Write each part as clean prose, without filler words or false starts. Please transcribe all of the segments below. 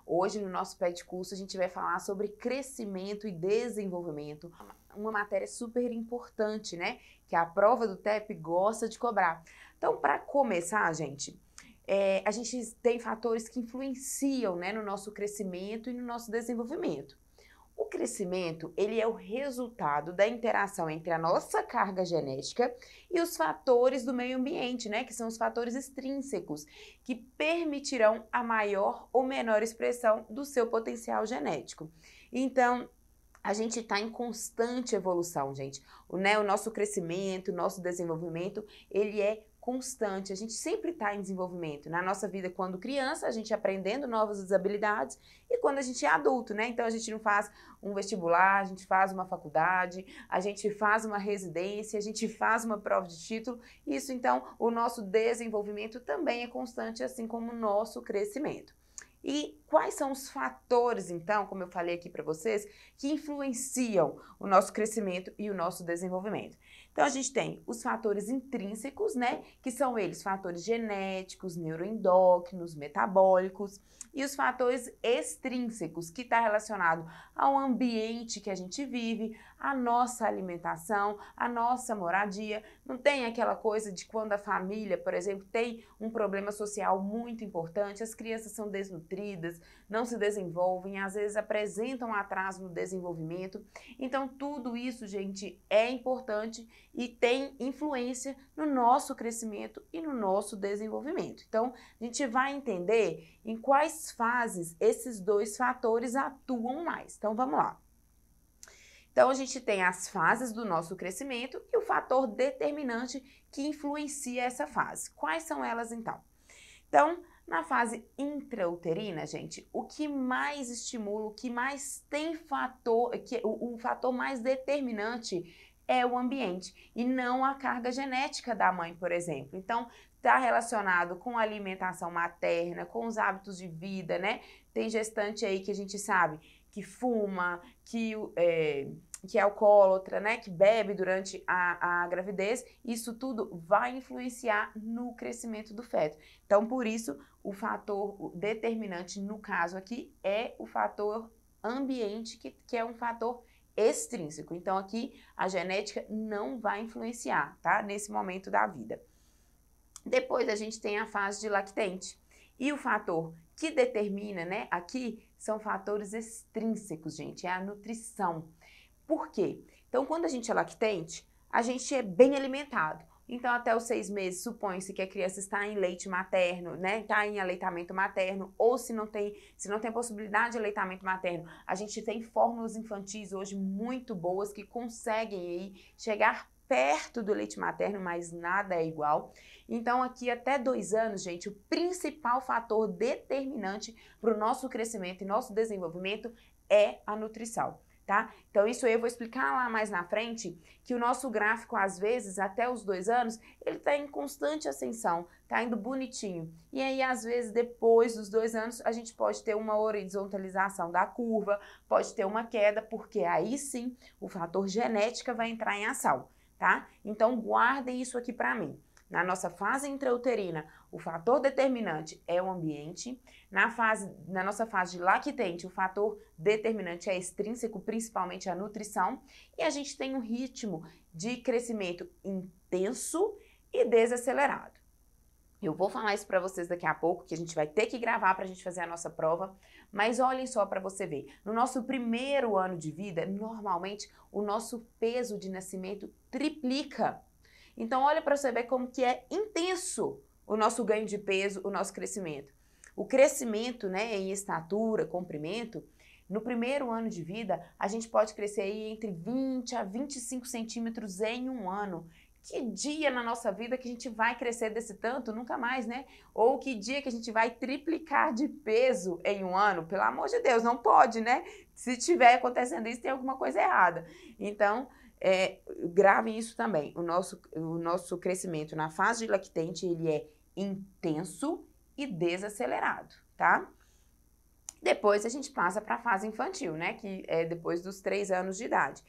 Hoje, no nosso pé de curso, a gente vai falar sobre crescimento e desenvolvimento, uma matéria super importante, né? Que a prova do TEP gosta de cobrar. Então, para começar, gente, a gente tem fatores que influenciam, né, no nosso crescimento e no nosso desenvolvimento. O crescimento, ele é o resultado da interação entre a nossa carga genética e os fatores do meio ambiente, né, que são os fatores extrínsecos, que permitirão a maior ou menor expressão do seu potencial genético. Então, a gente está em constante evolução, gente. O nosso crescimento, o nosso desenvolvimento, ele é constante. A gente sempre está em desenvolvimento. Na nossa vida, quando criança, a gente aprendendo novas habilidades e quando a gente é adulto, né? Então, a gente não faz um vestibular, a gente faz uma faculdade, a gente faz uma residência, a gente faz uma prova de título. Isso, então, o nosso desenvolvimento também é constante, assim como o nosso crescimento. E quais são os fatores, então, como eu falei aqui para vocês, que influenciam o nosso crescimento e o nosso desenvolvimento? Então, a gente tem os fatores intrínsecos, né, que são eles fatores genéticos, neuroendócrinos, metabólicos, e os fatores extrínsecos, que está relacionado ao ambiente que a gente vive, a nossa alimentação, a nossa moradia. Não tem aquela coisa de quando a família, por exemplo, tem um problema social muito importante, as crianças são desnutridas, não se desenvolvem, às vezes apresentam atraso no desenvolvimento. Então, tudo isso, gente, é importante e tem influência no nosso crescimento e no nosso desenvolvimento. Então, a gente vai entender em quais fases esses dois fatores atuam mais. Então, vamos lá. Então, a gente tem as fases do nosso crescimento e o fator determinante que influencia essa fase. Quais são elas, então? Então, na fase intrauterina, gente, o que mais estimula, o que mais tem fator, o fator mais determinante é o ambiente e não a carga genética da mãe, por exemplo. Então, está relacionado com a alimentação materna, com os hábitos de vida, né? Tem gestante aí que a gente sabe que fuma, que é alcoólatra, né, que bebe durante a gravidez, isso tudo vai influenciar no crescimento do feto. Então, por isso, o fator determinante, no caso aqui, é o fator ambiente, que é um fator extrínseco. Então, aqui, a genética não vai influenciar, tá, nesse momento da vida. Depois, a gente tem a fase de lactente. E o fator que determina, né, aqui, são fatores extrínsecos, gente, é a nutrição. Por quê? Então, quando a gente é lactente, a gente é bem alimentado. Então, até os 6 meses, supõe-se que a criança está em leite materno, né? Está em aleitamento materno, ou se não tem possibilidade de aleitamento materno, a gente tem fórmulas infantis hoje muito boas que conseguem aí chegar perto do leite materno, mas nada é igual. Então, aqui até 2 anos, gente, o principal fator determinante para o nosso crescimento e nosso desenvolvimento é a nutrição. Tá? Então, isso aí eu vou explicar lá mais na frente, que o nosso gráfico, às vezes, até os 2 anos, ele tá em constante ascensão, tá indo bonitinho. E aí, às vezes, depois dos 2 anos, a gente pode ter uma horizontalização da curva, pode ter uma queda, porque aí sim, o fator genética vai entrar em ação, tá? Então, guardem isso aqui para mim. Na nossa fase intrauterina, o fator determinante é o ambiente. Na nossa fase de lactente, o fator determinante é extrínseco, principalmente a nutrição. E a gente tem um ritmo de crescimento intenso e desacelerado. Eu vou falar isso para vocês daqui a pouco, que a gente vai ter que gravar para a gente fazer a nossa prova, mas olhem só para você ver. No nosso primeiro ano de vida, normalmente, o nosso peso de nascimento triplica. Então, olha para você ver como que é intenso o nosso ganho de peso, o nosso crescimento. O crescimento, né, em estatura, comprimento, no primeiro ano de vida, a gente pode crescer aí entre 20 a 25 centímetros em um ano. Que dia na nossa vida que a gente vai crescer desse tanto? Nunca mais, né? Ou que dia que a gente vai triplicar de peso em um ano? Pelo amor de Deus, não pode, né? Se tiver acontecendo isso, tem alguma coisa errada. Então, gravem isso também. O nosso crescimento na fase de lactente, ele é intenso e desacelerado, tá? Depois a gente passa para a fase infantil, né? Que é depois dos 3 anos de idade.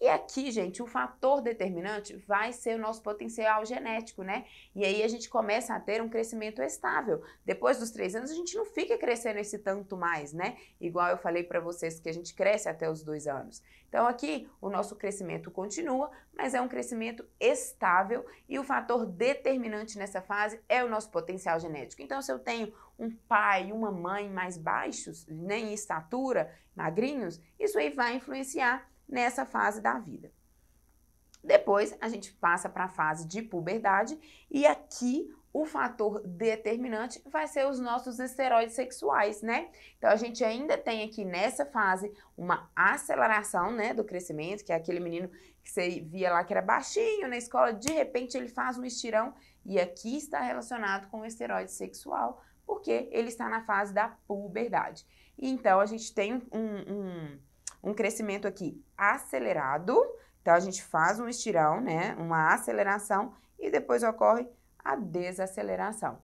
E aqui, gente, o fator determinante vai ser o nosso potencial genético, né? E aí a gente começa a ter um crescimento estável. Depois dos 3 anos, a gente não fica crescendo esse tanto mais, né? Igual eu falei para vocês que a gente cresce até os 2 anos. Então aqui o nosso crescimento continua, mas é um crescimento estável e o fator determinante nessa fase é o nosso potencial genético. Então se eu tenho um pai e uma mãe mais baixos, né, em estatura, magrinhos, isso aí vai influenciar nessa fase da vida. Depois a gente passa para a fase de puberdade e aqui o fator determinante vai ser os nossos esteroides sexuais, né? Então a gente ainda tem aqui nessa fase uma aceleração, né, do crescimento, que é aquele menino que você via lá que era baixinho na escola, de repente ele faz um estirão e aqui está relacionado com o esteroide sexual, porque ele está na fase da puberdade. E então a gente tem um crescimento aqui acelerado, então a gente faz um estirão, né, uma aceleração e depois ocorre a desaceleração.